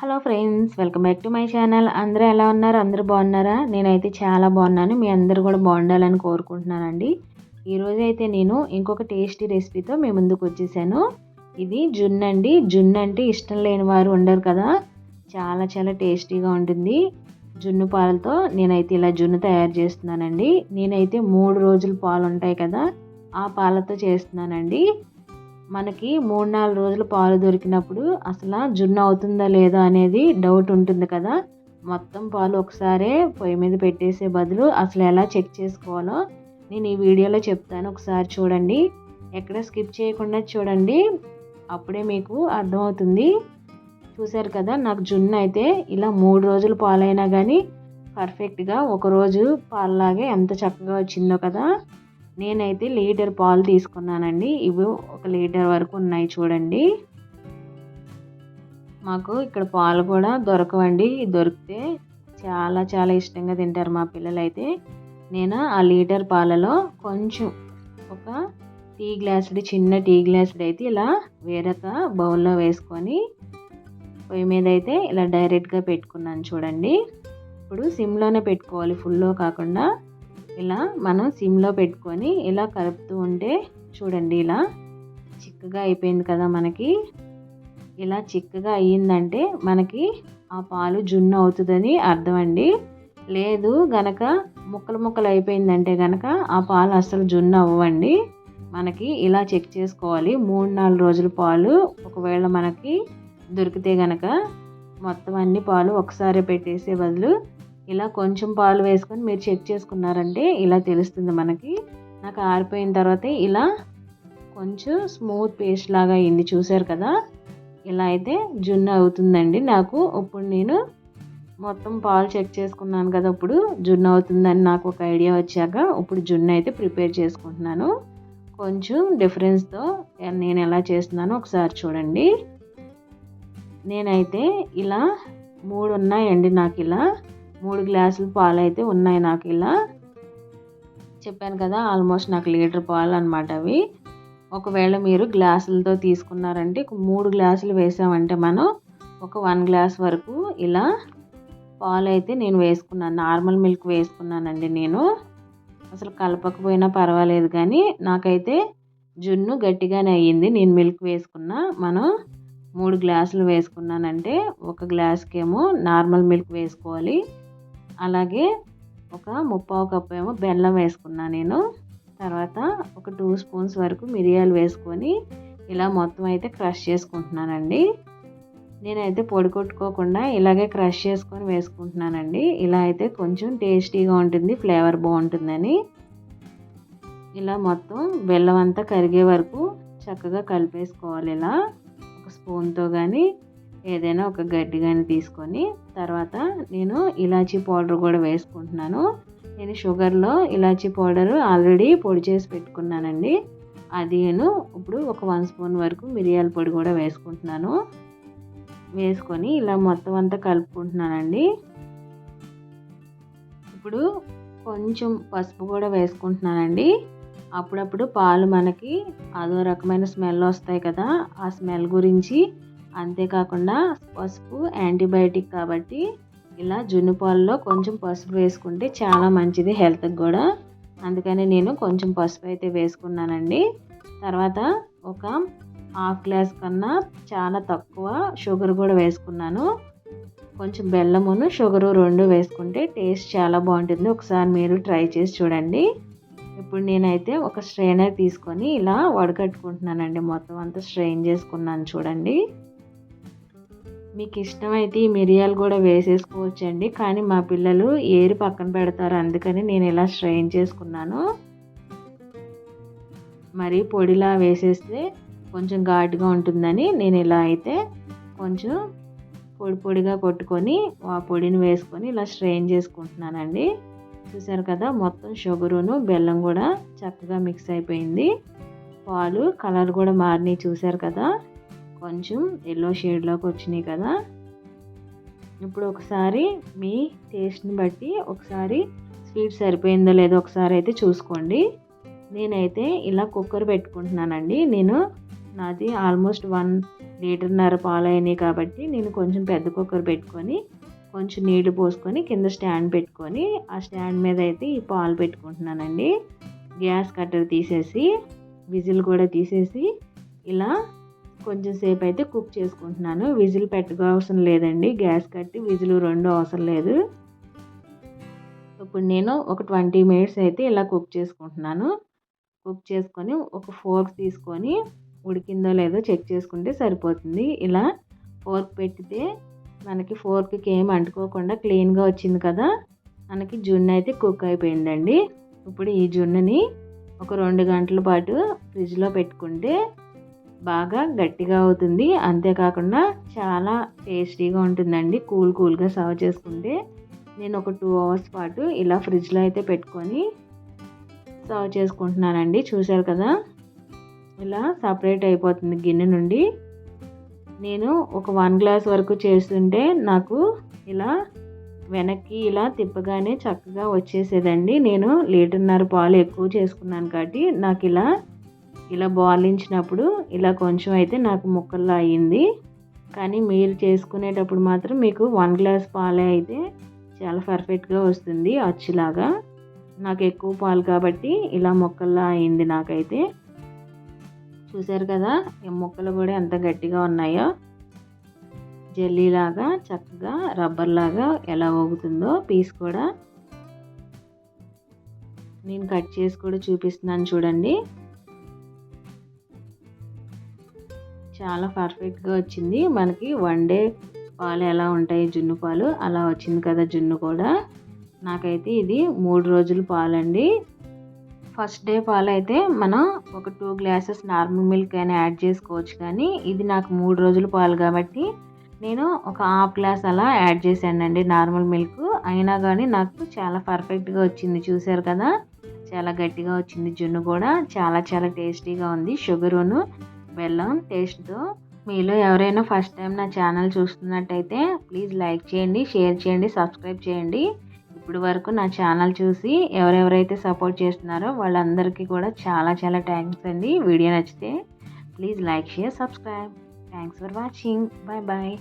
Hello friends, welcome back to my channel. అందరూ ఎలా ఉన్నారు? అందరూ బాగున్నారా? నేనైతే చాలా బాగున్నాను. మీ అందరూ కూడా బాగుండాలని కోరుకుంటున్నానండి. ఈరోజు అయితే నేను ఇంకొక టేస్టీ రెసిపీతో మీ ముందుకు వచ్చేసాను. ఇది జున్ను అండి. జున్ను అంటే ఇష్టం లేని వారు ఉండరు కదా. చాలా చాలా టేస్టీగా ఉంటుంది. జున్ను పాలతో నేనైతే ఇలా జున్ను తయారు చేస్తున్నానండి. నేనైతే 3 రోజులు పాలు ఉంటాయి కదా, ఆ పాలతో చేస్తున్నానండి. మనకి 3-4 రోజులు పాలు దొరికినప్పుడు అసలు జున్ను అవుతుందా లేదా అనేది డౌట్ ఉంటుంది కదా. మొత్తం పాలు ఒకసారే పొయ్యి మీద పెట్టేసే బదులు అసలు ఎలా చెక్ చేసుకోవాలో నేను ఈ వీడియోలో చెప్తాను. ఒకసారి చూడండి, ఎక్కడ స్కిప్ చేయకుండా చూడండి, అప్పుడే మీకు అర్థమవుతుంది. చూసారు కదా, నాకు జున్ను అయితే ఇలా 3 రోజులు పాలైనా కానీ పర్ఫెక్ట్గా ఒకరోజు పాలలాగే ఎంత చక్కగా వచ్చిందో కదా. నేనైతే లీటర్ పాలు తీసుకున్నానండి. ఇవి 1 లీటర్ వరకు ఉన్నాయి చూడండి. మాకు ఇక్కడ పాలు కూడా దొరకవండి. దొరికితే చాలా చాలా ఇష్టంగా తింటారు మా పిల్లలైతే. నేను ఆ లీటర్ పాలలో కొంచెం ఒక చిన్న టీ గ్లాసుడు అయితే ఇలా వేరొక బౌల్లో వేసుకొని పొయ్యి మీద అయితే ఇలా డైరెక్ట్గా పెట్టుకున్నాను చూడండి. ఇప్పుడు సిమ్లోనే పెట్టుకోవాలి, ఫుల్లో కాకుండా. ఇలా మనం సిమ్లో పెట్టుకొని ఇలా కలుపుతూ ఉంటే చూడండి, ఇలా చిక్కగా అయిపోయింది కదా. మనకి ఇలా చిక్కగా అయ్యిందంటే మనకి ఆ పాలు జున్ను అవుతుందని అర్థం అండి. లేదు గనక ముక్కలు అయిపోయిందంటే గనక ఆ పాలు అస్సలు జున్ను అవ్వండి. మనకి ఇలా చెక్ చేసుకోవాలి. 3-4 రోజుల పాలు ఒకవేళ మనకి దొరికితే గనక మొత్తం అన్ని పాలు ఒకసారి పెట్టేసే బదులు ఇలా కొంచెం పాలు వేసుకొని మీరు చెక్ చేసుకున్నారంటే ఇలా తెలుస్తుంది మనకి. నాకు ఆరిపోయిన తర్వాత ఇలా కొంచెం స్మూత్ పేస్ట్ లాగా అయింది, చూసారు కదా. ఇలా అయితే జున్ను అవుతుందండి నాకు. ఇప్పుడు నేను మొత్తం పాలు చెక్ చేసుకున్నాను కదా, ఇప్పుడు జున్ను అవుతుందని నాకు ఒక ఐడియా వచ్చాక ఇప్పుడు జున్ను అయితే ప్రిపేర్ చేసుకుంటున్నాను. కొంచెం డిఫరెన్స్తో నేను ఎలా చేస్తున్నానో ఒకసారి చూడండి. నేనైతే ఇలా 3 ఉన్నాయండి. నాకు ఇలా 3 గ్లాసులు పాలు అయితే ఉన్నాయి. నాకు ఇలా చెప్పాను కదా, ఆల్మోస్ట్ నాకు లీటర్ పాలు అనమాట అవి. ఒకవేళ మీరు గ్లాసులతో తీసుకున్నారంటే 3 గ్లాసులు వేసామంటే మనం ఒక 1 గ్లాస్ వరకు ఇలా పాలు అయితే నేను వేసుకున్నాను. నార్మల్ మిల్క్ వేసుకున్నానండి నేను. అసలు కలపకపోయినా పర్వాలేదు, కానీ నాకైతే జున్ను గట్టిగానే అయ్యింది. నేను మిల్క్ వేసుకున్నా. మనం 3 గ్లాసులు వేసుకున్నానంటే 1 గ్లాస్కేమో నార్మల్ మిల్క్ వేసుకోవాలి. అలాగే ఒక 3/4 కప్పు ఏమో బెల్లం వేసుకున్నా నేను. తర్వాత ఒక 2 స్పూన్స్ వరకు మిరియాలు వేసుకొని ఇలా మొత్తం అయితే క్రష్ చేసుకుంటున్నానండి. నేనైతే పొడి కొట్టుకోకుండా ఇలాగే క్రష్ చేసుకొని వేసుకుంటున్నానండి. ఇలా అయితే కొంచెం టేస్టీగా ఉంటుంది, ఫ్లేవర్ బాగుంటుందని. ఇలా మొత్తం బెల్లం అంతా కరిగే వరకు చక్కగా కలిపేసుకోవాలి. ఇలా ఒక స్పూన్తో కానీ ఏదైనా ఒక గడ్డి కానీ తీసుకొని తర్వాత నేను ఇలాచీ పౌడర్ కూడా వేసుకుంటున్నాను. నేను షుగర్లో ఇలాచీ పౌడర్ ఆల్రెడీ పొడి చేసి పెట్టుకున్నానండి. అది నేను ఇప్పుడు ఒక 1 స్పూన్ వరకు మిరియాల పొడి కూడా వేసుకుంటున్నాను. వేసుకొని ఇలా మొత్తం అంతా కలుపుకుంటున్నానండి. ఇప్పుడు కొంచెం పసుపు కూడా వేసుకుంటున్నానండి. అప్పుడప్పుడు పాలు మనకి అదో రకమైన స్మెల్ వస్తాయి కదా, ఆ స్మెల్ గురించి. అంతేకాకుండా పసుపు యాంటీబయాటిక్ కాబట్టి ఇలా జున్ను పాలలో కొంచెం పసుపు వేసుకుంటే చాలా మంచిది హెల్త్కి కూడా. అందుకని నేను కొంచెం పసుపు అయితే వేసుకున్నానండి. తర్వాత ఒక 1/2 గ్లాస్ కన్నా చాలా తక్కువ షుగర్ కూడా వేసుకున్నాను. కొంచెం బెల్లమును షుగరు 2 వేసుకుంటే టేస్ట్ చాలా బాగుంటుంది. ఒకసారి మీరు ట్రై చేసి చూడండి. ఇప్పుడు నేనైతే ఒక స్ట్రైనర్ తీసుకొని ఇలా వడకట్టుకుంటున్నానండి. మొత్తం అంతా స్ట్రెయిన్ చేసుకున్నాను చూడండి. మీకు ఇష్టమైతే ఈ మిరియాలు కూడా వేసేసుకోవచ్చండి, కానీ మా పిల్లలు ఏరి పక్కన పెడతారు, అందుకని నేను ఇలా స్ట్రెయిన్ చేసుకున్నాను. మరి పొడిలా వేసేస్తే కొంచెం ఘాటుగా ఉంటుందని నేను ఇలా అయితే కొంచెం పొడిగా కొట్టుకొని ఆ పొడిని వేసుకొని ఇలా స్ట్రెయిన్ చేసుకుంటున్నానండి. చూసారు కదా, మొత్తం షుగరును బెల్లం కూడా చక్కగా మిక్స్ అయిపోయింది. పాలు కలర్ కూడా మారినాయి, చూసారు కదా, కొంచెం ఎల్లో షేడ్లోకి వచ్చినాయి కదా. ఇప్పుడు ఒకసారి మీ టేస్ట్ని బట్టి ఒకసారి స్వీట్ సరిపోయిందో లేదో ఒకసారి అయితే చూసుకోండి. నేనైతే ఇలా కుక్కర్ పెట్టుకుంటున్నానండి. నేను నాది ఆల్మోస్ట్ 1.5 లీటర్ పాలు అయినాయి కాబట్టి నేను కొంచెం పెద్ద కుక్కర్ పెట్టుకొని కొంచెం నీళ్లు పోసుకొని కింద స్టాండ్ పెట్టుకొని ఆ స్టాండ్ మీద అయితే ఈ పాలు పెట్టుకుంటున్నానండి. గ్యాస్ కట్టర్ తీసేసి విజిల్ కూడా తీసేసి ఇలా కొంచెం సేపు అయితే కుక్ చేసుకుంటున్నాను. విజిల్ అవసరం లేదండి, గ్యాస్ కట్టి విజిల్ 2 అవసరం లేదు. ఇప్పుడు నేను ఒక 20 మినిట్స్ అయితే ఇలా కుక్ చేసుకుంటున్నాను. కుక్ చేసుకొని ఒక ఫోర్క్ తీసుకొని ఉడికిందో లేదో చెక్ చేసుకుంటే సరిపోతుంది. ఇలా ఫోర్క్ పెట్టితే మనకి ఫోర్క్కి ఏం అంటుకోకుండా క్లీన్గా వచ్చింది కదా, మనకి జున్ను అయితే కుక్ అయిపోయిందండి. ఇప్పుడు ఈ జున్నుని ఒక 2 గంటల పాటు ఫ్రిడ్జ్లో పెట్టుకుంటే బాగా గట్టిగా అవుతుంది. అంతేకాకుండా చాలా టేస్టీగా ఉంటుందండి. కూల్గా సర్వ్ చేసుకుంటే నేను ఒక 2 అవర్స్ పాటు ఇలా ఫ్రిడ్జ్లో అయితే పెట్టుకొని సర్వ్ చేసుకుంటున్నానండి. చూసారు కదా, ఇలా సపరేట్ అయిపోతుంది గిన్నె నుండి. నేను ఒక 1 గ్లాస్ వరకు చేస్తుంటే నాకు ఇలా వెనక్కి ఇలా తిప్పగానే చక్కగా వచ్చేసేదండి. నేను 1.5 లీటర్ పాలు ఎక్కువ చేసుకున్నాను కాబట్టి నాకు ఇలా బాలించినప్పుడు ఇలా కొంచెం అయితే నాకు ముక్కల్లా అయ్యింది. కానీ మీరు చేసుకునేటప్పుడు మాత్రం మీకు 1 గ్లాస్ పాలే అయితే చాలా పర్ఫెక్ట్గా వస్తుంది అచ్చులాగా. నాకు ఎక్కువ పాలు కాబట్టి ఇలా ముక్కల్లా అయింది నాకైతే. చూసారు కదా, ఈ ముక్కలు కూడా ఎంత గట్టిగా ఉన్నాయో, జెల్లీలాగా చక్కగా రబ్బర్ లాగా ఎలా ఊగుతుందో పీస్ కూడా. నేను కట్ చేసి కూడా చూపిస్తున్నాను చూడండి. చాలా పర్ఫెక్ట్గా వచ్చింది. మనకి 1 డే పాలు ఎలా ఉంటాయి జున్ను పాలు అలా వచ్చింది కదా జున్ను కూడా. నాకైతే ఇది 3 రోజుల పాలండి. ఫస్ట్ డే పాలు అయితే మనం ఒక 2 గ్లాసెస్ నార్మల్ మిల్క్ అయినా యాడ్ చేసుకోవచ్చు, కానీ ఇది నాకు 3 రోజుల పాలు కాబట్టి నేను ఒక హాఫ్ గ్లాస్ అలా యాడ్ చేశానండి నార్మల్ మిల్క్. అయినా కానీ నాకు చాలా పర్ఫెక్ట్గా వచ్చింది. చూసారు కదా, చాలా గట్టిగా వచ్చింది జున్ను కూడా. చాలా చాలా టేస్టీగా ఉంది షుగరును బెల్లం టేస్ట్తో. మీలో ఎవరైనా ఫస్ట్ టైం నా ఛానల్ చూస్తున్నట్టయితే ప్లీజ్ లైక్ చేయండి, షేర్ చేయండి, సబ్స్క్రైబ్ చేయండి. ఇప్పుడు వరకు నా ఛానల్ చూసి ఎవరెవరైతే సపోర్ట్ చేస్తున్నారో వాళ్ళందరికీ కూడా చాలా చాలా థ్యాంక్స్ అండి. వీడియో నచ్చితే please like, share, subscribe. Thanks for watching. Bye bye.